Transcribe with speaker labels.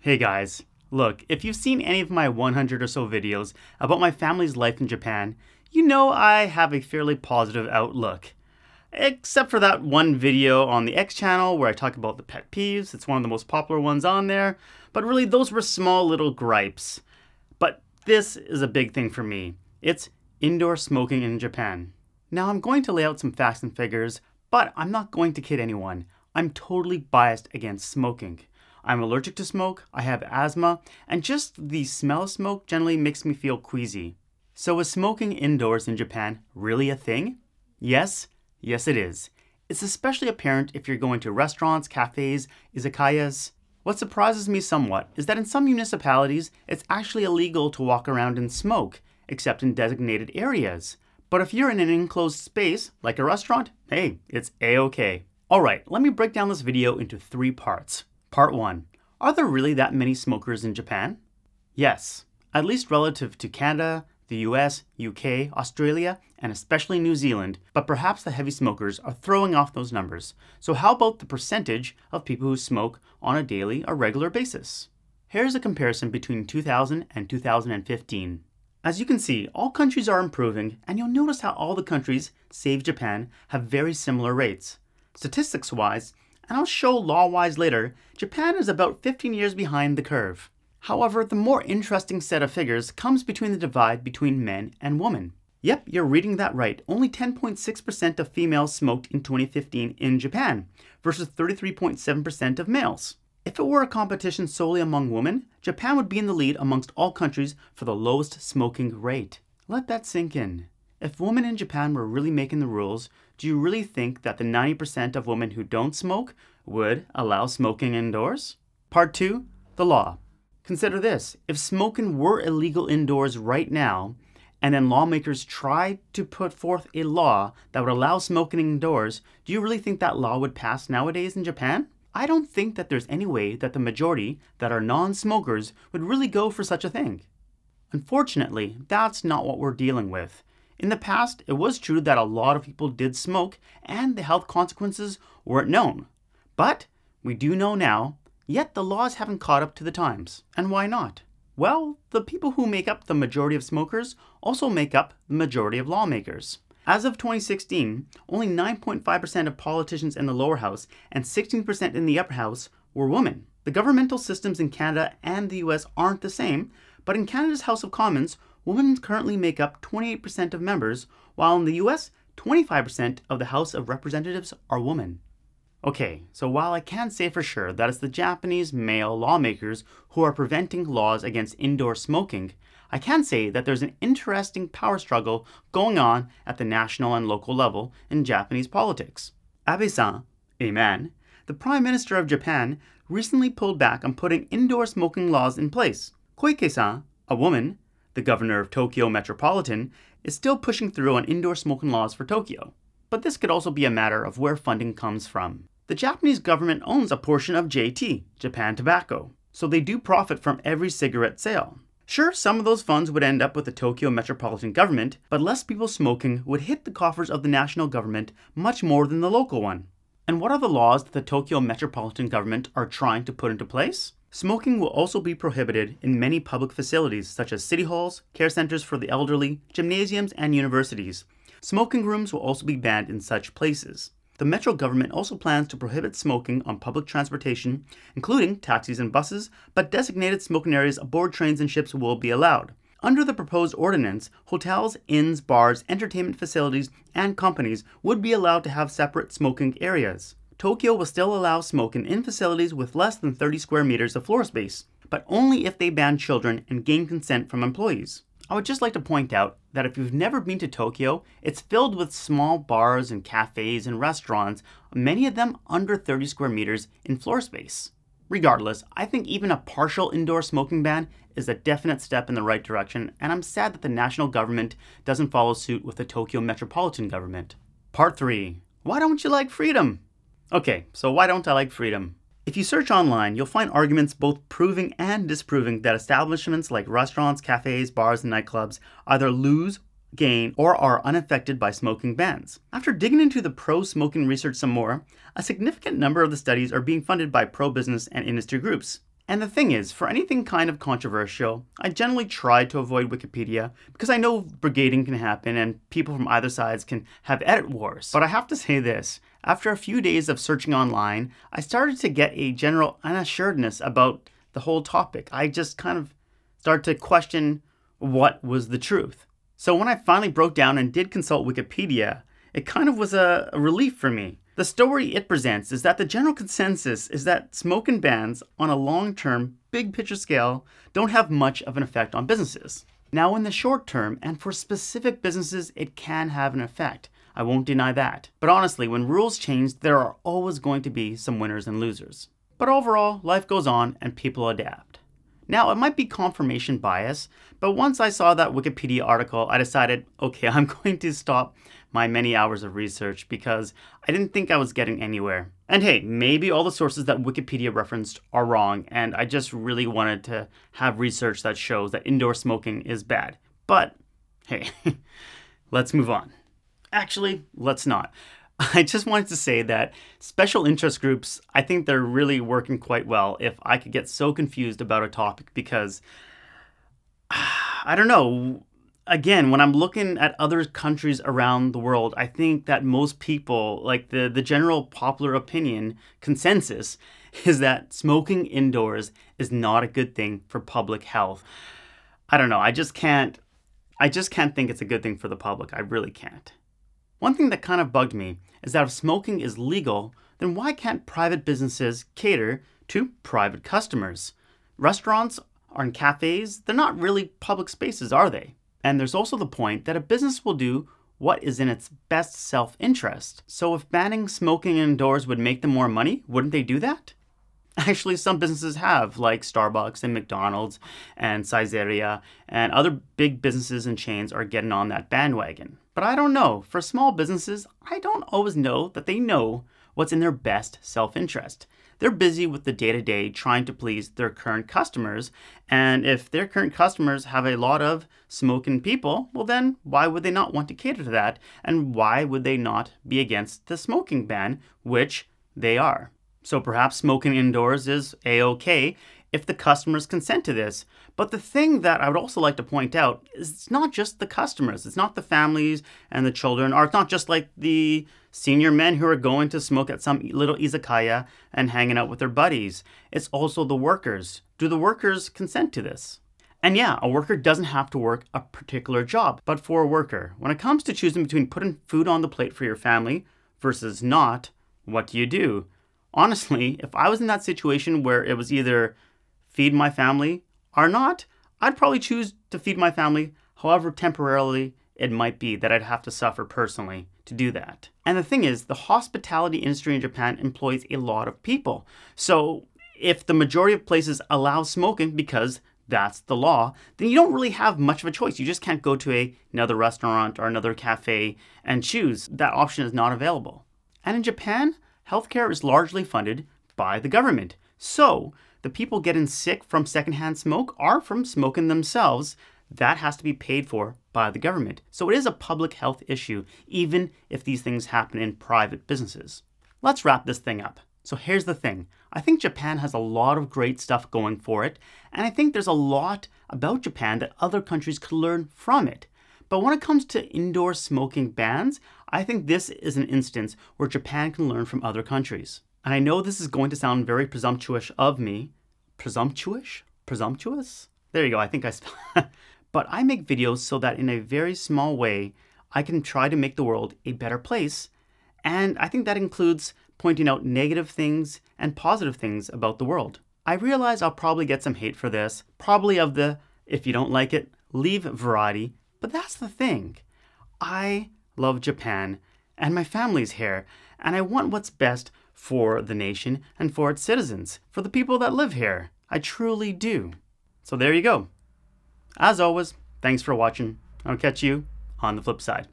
Speaker 1: Hey guys, look, if you've seen any of my 100 or so videos about my family's life in Japan, you know I have a fairly positive outlook. Except for that one video on the X channel where I talk about the pet peeves. It's one of the most popular ones on there, but really those were small little gripes. But this is a big thing for me. It's indoor smoking in Japan. Now I'm going to lay out some facts and figures, but I'm not going to kid anyone. I'm totally biased against smoking. I'm allergic to smoke, I have asthma, and just the smell of smoke generally makes me feel queasy. So is smoking indoors in Japan really a thing? Yes it is. It's especially apparent if you're going to restaurants, cafes, izakayas. What surprises me somewhat is that in some municipalities, it's actually illegal to walk around and smoke, except in designated areas. But if you're in an enclosed space, like a restaurant, hey, it's a-okay. Alright, let me break down this video into 3 parts. Part 1. Are there really that many smokers in Japan? Yes, at least relative to Canada, the US, UK, Australia, and especially New Zealand, but perhaps the heavy smokers are throwing off those numbers. So how about the percentage of people who smoke on a daily or regular basis? Here's a comparison between 2000 and 2015. As you can see, all countries are improving, and you'll notice how all the countries, save Japan, have very similar rates. Statistics-wise, and I'll show law-wise later, Japan is about 15 years behind the curve. However, the more interesting set of figures comes between the divide between men and women. Yep, you're reading that right. Only 10.6% of females smoked in 2015 in Japan, versus 33.7% of males. If it were a competition solely among women, Japan would be in the lead amongst all countries for the lowest smoking rate. Let that sink in. If women in Japan were really making the rules, do you really think that the 90% of women who don't smoke would allow smoking indoors? Part 2. The law. Consider this. If smoking were illegal indoors right now, and then lawmakers tried to put forth a law that would allow smoking indoors, do you really think that law would pass nowadays in Japan? I don't think that there's any way that the majority that are non-smokers would really go for such a thing. Unfortunately, that's not what we're dealing with. In the past, it was true that a lot of people did smoke and the health consequences weren't known. But we do know now, yet the laws haven't caught up to the times. And why not? Well, the people who make up the majority of smokers also make up the majority of lawmakers. As of 2016, only 9.5% of politicians in the lower house and 16% in the upper house were women. The governmental systems in Canada and the US aren't the same, but in Canada's House of Commons, women currently make up 28% of members, while in the US, 25% of the House of Representatives are women. Okay, so while I can't say for sure that it's the Japanese male lawmakers who are preventing laws against indoor smoking, I can say that there's an interesting power struggle going on at the national and local level in Japanese politics. Abe-san, a man, the Prime Minister of Japan, recently pulled back on putting indoor smoking laws in place. Koike-san, a woman, the governor of Tokyo Metropolitan, is still pushing through on indoor smoking laws for Tokyo. But this could also be a matter of where funding comes from. The Japanese government owns a portion of JT, Japan Tobacco, so they do profit from every cigarette sale. Sure, some of those funds would end up with the Tokyo Metropolitan government, but less people smoking would hit the coffers of the national government much more than the local one. And what are the laws that the Tokyo Metropolitan government are trying to put into place? Smoking will also be prohibited in many public facilities such as city halls, care centers for the elderly, gymnasiums, and universities. Smoking rooms will also be banned in such places. The Metro government also plans to prohibit smoking on public transportation, including taxis and buses, but designated smoking areas aboard trains and ships will be allowed. Under the proposed ordinance, hotels, inns, bars, entertainment facilities, and companies would be allowed to have separate smoking areas. Tokyo will still allow smoking in facilities with less than 30 square meters of floor space, but only if they ban children and gain consent from employees. I would just like to point out that if you've never been to Tokyo, it's filled with small bars and cafes and restaurants, many of them under 30 square meters in floor space. Regardless, I think even a partial indoor smoking ban is a definite step in the right direction, and I'm sad that the national government doesn't follow suit with the Tokyo Metropolitan government. Part 3. Why don't you like freedom? Okay, so why don't I like freedom? If you search online, you'll find arguments both proving and disproving that establishments like restaurants, cafes, bars, and nightclubs either lose, gain, or are unaffected by smoking bans. After digging into the pro-smoking research some more, a significant number of the studies are being funded by pro-business and industry groups. And the thing is, for anything kind of controversial, I generally try to avoid Wikipedia because I know brigading can happen and people from either sides can have edit wars. But I have to say this, after a few days of searching online, I started to get a general unassuredness about the whole topic. I just kind of started to question what was the truth. So when I finally broke down and did consult Wikipedia, it kind of was a relief for me. The story it presents is that the general consensus is that smoking bans on a long-term, big picture scale don't have much of an effect on businesses. Now in the short term, and for specific businesses, it can have an effect. I won't deny that. But honestly, when rules change, there are always going to be some winners and losers. But overall, life goes on and people adapt. Now, it might be confirmation bias, but once I saw that Wikipedia article, I decided, okay, I'm going to stop my many hours of research because I didn't think I was getting anywhere. And hey, maybe all the sources that Wikipedia referenced are wrong, and I just really wanted to have research that shows that indoor smoking is bad. But hey, let's move on. Actually, let's not. I just wanted to say that special interest groups, I think they're really working quite well if I could get so confused about a topic because, I don't know, again, when I'm looking at other countries around the world, I think that most people, like the general popular opinion consensus, is that smoking indoors is not a good thing for public health. I don't know, I just can't think it's a good thing for the public. I really can't. One thing that kind of bugged me is that if smoking is legal, then why can't private businesses cater to private customers? Restaurants and cafes, they're not really public spaces, are they? And there's also the point that a business will do what is in its best self-interest. So if banning smoking indoors would make them more money, wouldn't they do that? Actually, some businesses have, like Starbucks and McDonald's and Saizeriya, and other big businesses and chains are getting on that bandwagon. But I don't know, for small businesses, I don't always know that they know what's in their best self-interest. They're busy with the day-to-day trying to please their current customers, and if their current customers have a lot of smoking people, well then, why would they not want to cater to that? And why would they not be against the smoking ban, which they are? So perhaps smoking indoors is a-okay if the customers consent to this. But the thing that I would also like to point out is it's not just the customers, it's not the families and the children, or it's not just like the senior men who are going to smoke at some little izakaya and hanging out with their buddies. It's also the workers. Do the workers consent to this? And yeah, a worker doesn't have to work a particular job, but for a worker, when it comes to choosing between putting food on the plate for your family versus not, what do? Honestly, if I was in that situation where it was either feed my family or not, I'd probably choose to feed my family, however temporarily it might be that I'd have to suffer personally to do that. And the thing is, the hospitality industry in Japan employs a lot of people. So if the majority of places allow smoking because that's the law, then you don't really have much of a choice. You just can't go to another restaurant or another cafe and choose. That option is not available. And in Japan, healthcare is largely funded by the government. So the people getting sick from secondhand smoke are from smoking themselves. That has to be paid for by the government. So it is a public health issue, even if these things happen in private businesses. Let's wrap this thing up. So here's the thing. I think Japan has a lot of great stuff going for it, and I think there's a lot about Japan that other countries could learn from it. But when it comes to indoor smoking bans, I think this is an instance where Japan can learn from other countries. And I know this is going to sound very presumptuous of me. Presumptuous? Presumptuous? There you go, I think I spelled. But I make videos so that in a very small way, I can try to make the world a better place. And I think that includes pointing out negative things and positive things about the world. I realize I'll probably get some hate for this, probably of the, if you don't like it, leave variety. But that's the thing. I love Japan and my family's here, and I want what's best for the nation and for its citizens, for the people that live here. I truly do. So there you go. As always, thanks for watching. I'll catch you on the flip side.